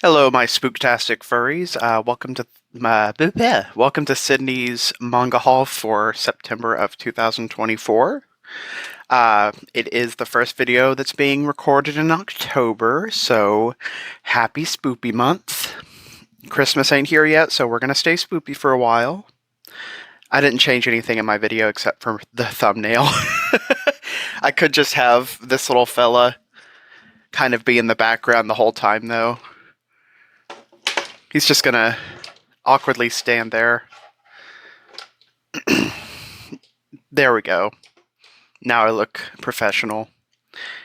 Hello, my spooktastic furries. Welcome to Sydney's Manga Haul for September of 2024. It is the first video that's being recorded in October, so happy spoopy month. Christmas ain't here yet, so we're gonna stay spoopy for a while. I didn't change anything in my video except for the thumbnail. I could just have this little fella kind of be in the background the whole time, though. He's just gonna awkwardly stand there. There we go. Now I look professional.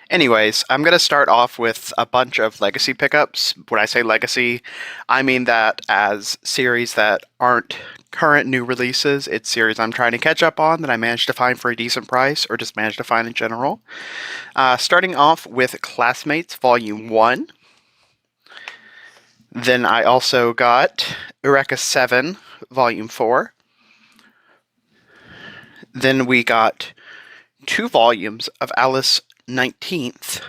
Anyways, I'm gonna start off with a bunch of legacy pickups. When I say legacy, I mean that as series that aren't current new releases. It's series I'm trying to catch up on that I managed to find for a decent price, or just managed to find in general. Starting off with Classmates Volume 1. Then I also got Eureka 7, Volume 4. Then we got 2 volumes of Alice 19th.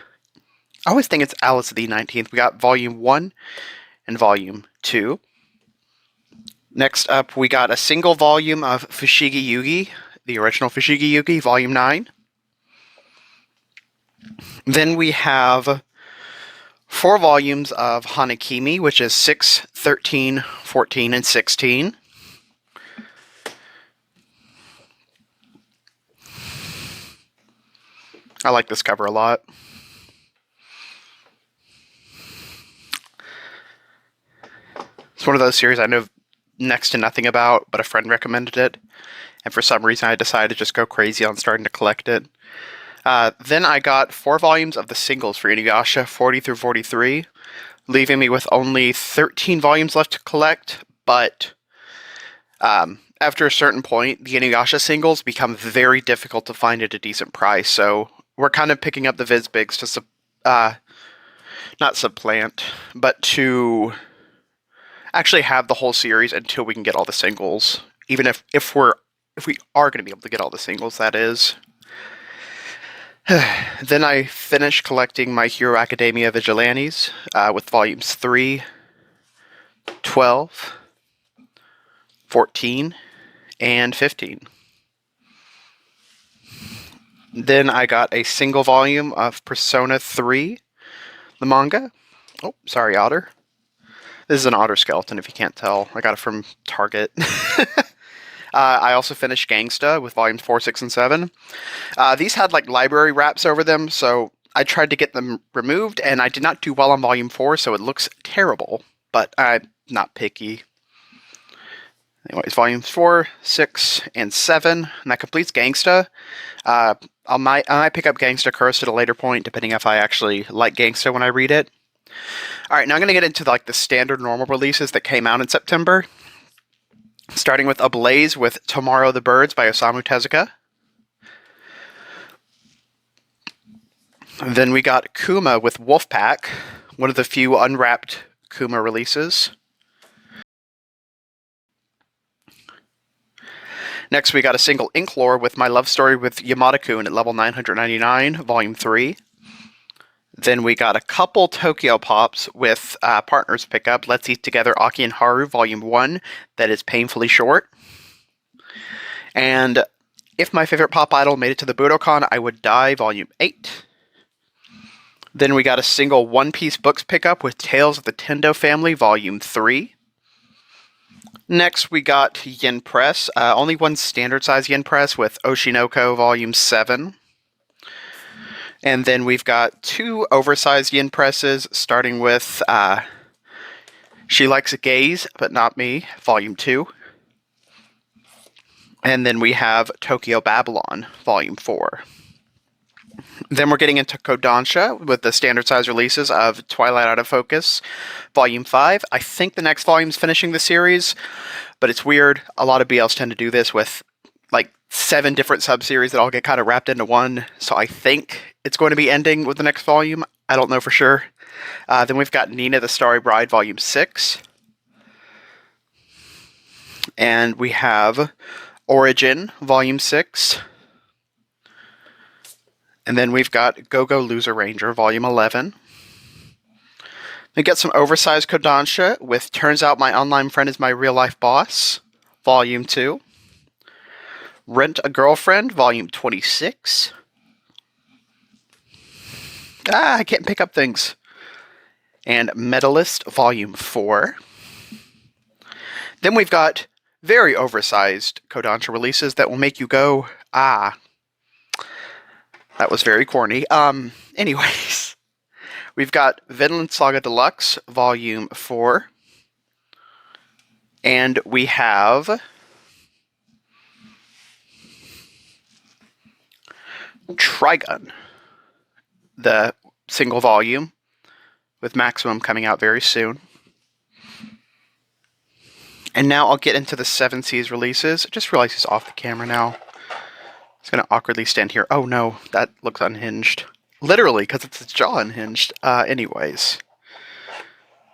I always think it's Alice the 19th. We got Volume 1 and Volume 2. Next up, we got a single volume of Fushigi Yugi, the original Fushigi Yugi, Volume 9. Then we have 4 volumes of Hanakimi, which is 6, 13, 14, and 16. I like this cover a lot. It's one of those series I know next to nothing about, but a friend recommended it, and for some reason I decided to just go crazy on starting to collect it. Then I got 4 volumes of the singles for Inuyasha, 40 through 43, leaving me with only 13 volumes left to collect, but after a certain point, the Inuyasha singles become very difficult to find at a decent price, so we're kind of picking up the Vizbigs to, not supplant, but to actually have the whole series until we can get all the singles, even if we are going to be able to get all the singles, that is. Then I finished collecting My Hero Academia Vigilantes with volumes 3, 12, 14, and 15. Then I got a single volume of Persona 3, the manga. Oh, sorry, otter. This is an otter skeleton, if you can't tell. I got it from Target. I also finished Gangsta with volumes 4, 6, and 7. These had like library wraps over them, so I tried to get them removed, and I did not do well on volume 4, so it looks terrible, but I'm not picky. Anyways, volumes 4, 6, and 7, and that completes Gangsta. I might pick up Gangsta Curse at a later point, depending if I actually like Gangsta when I read it. Alright, now I'm going to get into like the standard normal releases that came out in September. Starting with Ablaze with Tomorrow the Birds by Osamu Tezuka. Then we got Kuma with Wolfpack, one of the few unwrapped Kuma releases. Next we got a single Inklore with My Love Story with Yamada-kun at level 999, Volume 3. Then we got a couple Tokyo Pops with Partners Pickup, Let's Eat Together Aki and Haru, Volume 1, that is painfully short. And If My Favorite Pop Idol Made It to the Budokan, I Would Die, Volume 8. Then we got a single One Piece Books Pickup with Tales of the Tendo Family, Volume 3. Next we got Yen Press, only one standard size Yen Press with Oshinoko, Volume 7. And then we've got 2 oversized yen presses, starting with She Likes Gays, But Not Me, Volume 2. And then we have Tokyo Babylon, Volume 4. Then we're getting into Kodansha with the standard size releases of Twilight Out of Focus, Volume 5. I think the next volume's finishing the series, but it's weird. A lot of BLs tend to do this with like 7 different sub-series that all get kind of wrapped into one, so I think it's going to be ending with the next volume. I don't know for sure. Then we've got Nina the Starry Bride, Volume 6. And we have Origin, Volume 6. And then we've got Go-Go Loser Ranger, Volume 11. We get some oversized Kodansha with Turns Out My Online Friend is My Real Life Boss, Volume 2. Rent a Girlfriend, Volume 26. I can't pick up things. And Medalist, Volume 4. Then we've got very oversized Kodansha releases that will make you go, ah. That was very corny. Anyways. We've got Vinland Saga Deluxe, Volume 4. And we have Trigun, the single volume, with Maximum coming out very soon. And now I'll get into the 7 Seas releases. I just realized he's off the camera now. He's going to awkwardly stand here. Oh no, that looks unhinged. Literally, because it's his jaw unhinged. Anyways.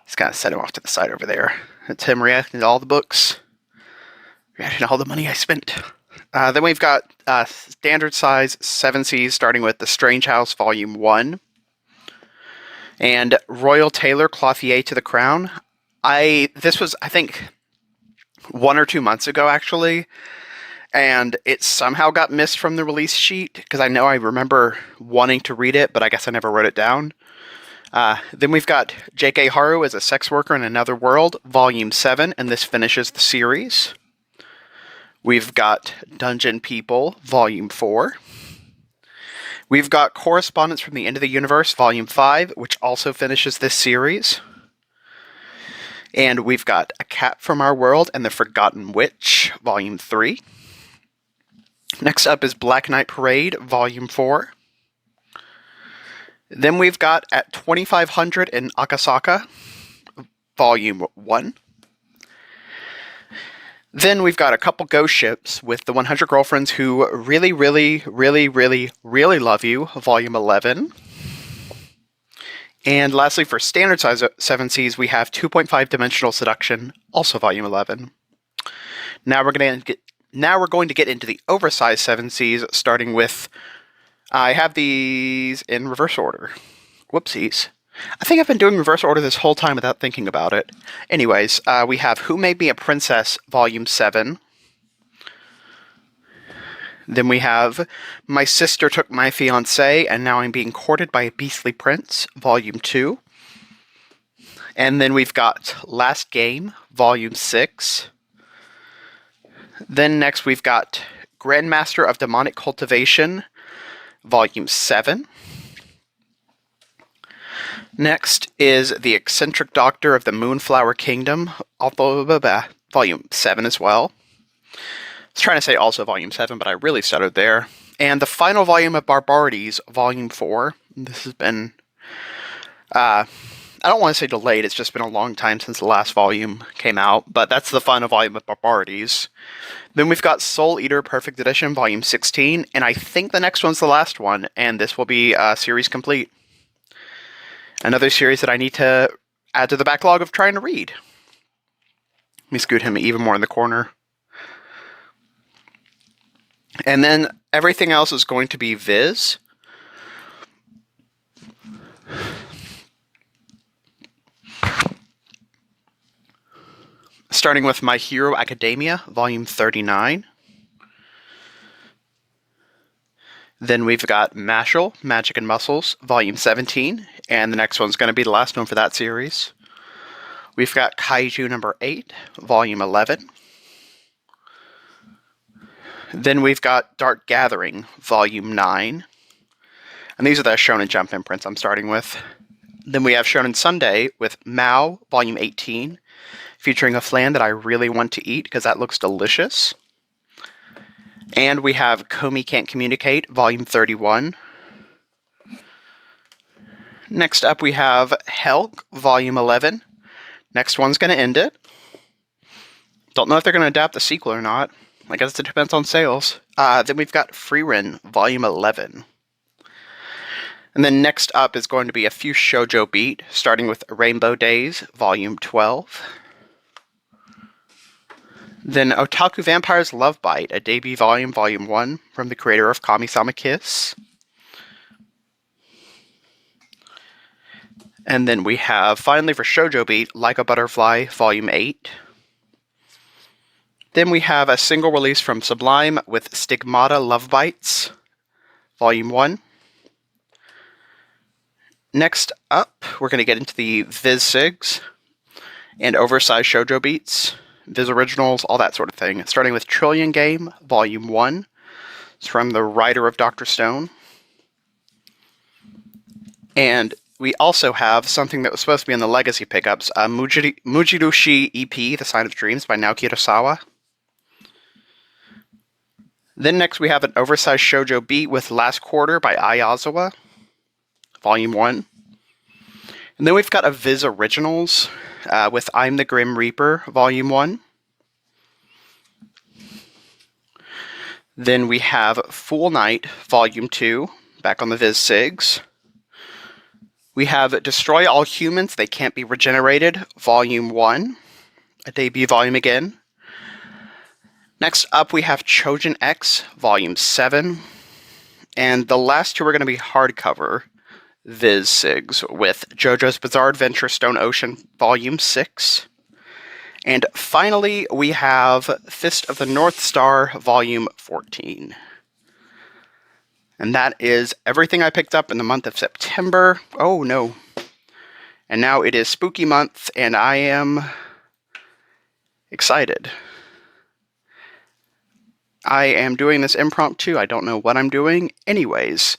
Just kind of set him off to the side over there. It's him reacting to all the books. Reacting to all the money I spent. Then we've got standard size 7 Seas, starting with The Strange House, Volume 1. And Royal Tailor, Clothier to the Crown. This was, I think, 1 or 2 months ago, actually. And it somehow got missed from the release sheet, because I know I remember wanting to read it, but I guess I never wrote it down. Then we've got J.K. Haru as a Sex Worker in Another World, Volume 7, and this finishes the series. We've got Dungeon People, Volume 4. We've got Correspondence from the End of the Universe, Volume 5, which also finishes this series. And we've got A Cat from Our World and the Forgotten Witch, Volume 3. Next up is Black Knight Parade, Volume 4. Then we've got At 2500 in Akasaka, Volume 1. Then we've got a couple ghost ships with the 100 Girlfriends Who Really, Really, Really, Really, Really Love You, Volume 11. And lastly, for standard size 7 Seas, we have 2.5 Dimensional Seduction, also Volume 11. Now we're going to get into the oversized 7 Seas, starting with, I have these in reverse order. Whoopsies. I think I've been doing reverse order this whole time without thinking about it. Anyways, we have Who Made Me a Princess, Volume 7. Then we have My Sister Took My Fiancé, and Now I'm Being Courted by a Beastly Prince, Volume 2. And then we've got Last Game, Volume 6. Then next we've got Grandmaster of Demonic Cultivation, Volume 7. Next is The Eccentric Doctor of the Moonflower Kingdom, Volume 7 as well. I was trying to say also Volume 7, but I really stuttered there. And the final volume of Barbarities, Volume 4. This has been, I don't want to say delayed, it's just been a long time since the last volume came out, but that's the final volume of Barbarities. Then we've got Soul Eater Perfect Edition, Volume 16, and I think the next one's the last one, and this will be series complete. Another series that I need to add to the backlog of trying to read. Let me scoot him even more in the corner. And then everything else is going to be Viz. Starting with My Hero Academia, Volume 39. Then we've got Mashal, Magic and Muscles, Volume 17, and the next one's going to be the last one for that series. We've got Kaiju number 8, Volume 11. Then we've got Dark Gathering, Volume 9. And these are the Shonen Jump imprints I'm starting with. Then we have Shonen Sunday with Mao, Volume 18, featuring a flan that I really want to eat because that looks delicious. And we have Komi Can't Communicate, Volume 31. Next up we have Helk, Volume 11. Next one's going to end it. Don't know if they're going to adapt the sequel or not. I guess it depends on sales. Then we've got Frieren, Volume 11. And then next up is going to be a few shoujo beat, starting with Rainbow Days, Volume 12. Then Otaku Vampire's Love Bite, a debut volume, Volume 1, from the creator of Kami-sama Kiss. And then we have, finally for Shoujo Beat, Like a Butterfly, Volume 8. Then we have a single release from Sublime with Stigmata Love Bites, Volume 1. Next up, we're going to get into the Viz Sigs and oversized Shoujo Beats, Viz Originals, all that sort of thing. Starting with Trillion Game, Volume 1. It's from the writer of Dr. Stone. And we also have something that was supposed to be in the Legacy pickups, Mujirushi EP, The Sign of Dreams by Naoki Urasawa. Then next we have an oversized Shoujo Beat with Last Quarter by Ayazawa, Volume 1. And then we've got a Viz Originals with I'm the Grim Reaper, Volume 1. Then we have Fool Night, Volume 2, back on the Viz Sigs. We have Destroy All Humans, They Can't Be Regenerated, Volume 1, a debut volume again. Next up, we have Chojin X, Volume 7. And the last two are going to be hardcover Viz Sigs with JoJo's Bizarre Adventure Stone Ocean, Volume 6. And finally, we have Fist of the North Star, Volume 14. And that is everything I picked up in the month of September. Oh, no. And now it is spooky month, and I am excited. I am doing this impromptu. I don't know what I'm doing. Anyways,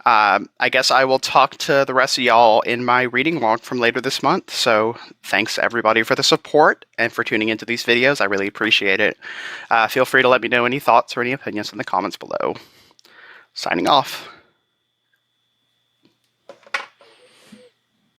I guess I will talk to the rest of y'all in my reading log from later this month. So thanks everybody for the support and for tuning into these videos. I really appreciate it. Feel free to let me know any thoughts or any opinions in the comments below. Signing off.